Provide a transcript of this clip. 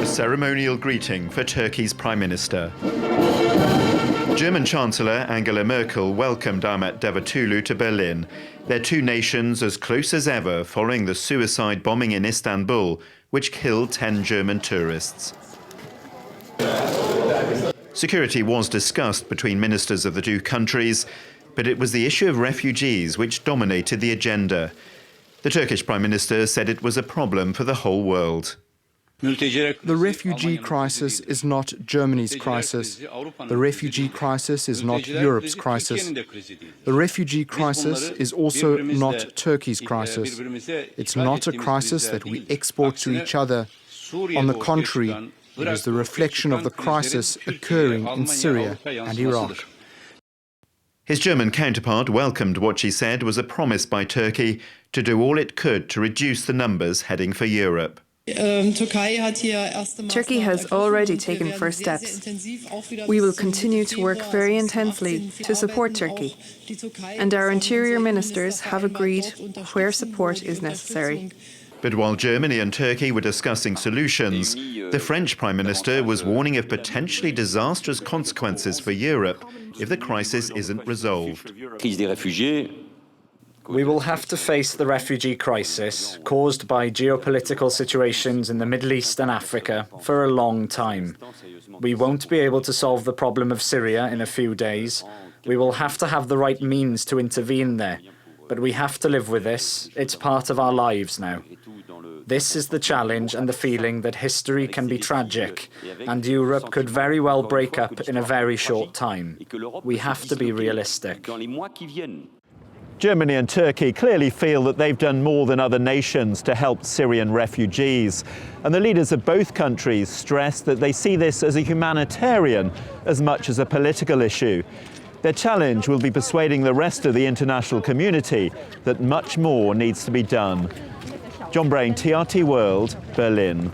A ceremonial greeting for Turkey's Prime Minister. German Chancellor Angela Merkel welcomed Ahmet Davutoglu to Berlin. Their two nations as close as ever following the suicide bombing in Istanbul, which killed 10 German tourists. Security was discussed between ministers of the two countries, but it was the issue of refugees which dominated the agenda. The Turkish Prime Minister said it was a problem for the whole world. The refugee crisis is not Germany's crisis. The refugee crisis is not Europe's crisis. The refugee crisis is also not Turkey's crisis. It's not a crisis that we export to each other. On the contrary, it is the reflection of the crisis occurring in Syria and Iraq. His German counterpart welcomed what she said was a promise by Turkey to do all it could to reduce the numbers heading for Europe. Turkey has already taken first steps. We will continue to work very intensely to support Turkey, and our interior ministers have agreed where support is necessary. But while Germany and Turkey were discussing solutions, the French Prime Minister was warning of potentially disastrous consequences for Europe if the crisis isn't resolved. We will have to face the refugee crisis caused by geopolitical situations in the Middle East and Africa for a long time. We won't be able to solve the problem of Syria in a few days. We will have to have the right means to intervene there. But we have to live with this. It's part of our lives now. This is the challenge and the feeling that history can be tragic, and Europe could very well break up in a very short time. We have to be realistic. Germany and Turkey clearly feel that they've done more than other nations to help Syrian refugees. And the leaders of both countries stress that they see this as a humanitarian as much as a political issue. Their challenge will be persuading the rest of the international community that much more needs to be done. John Brain, TRT World, Berlin.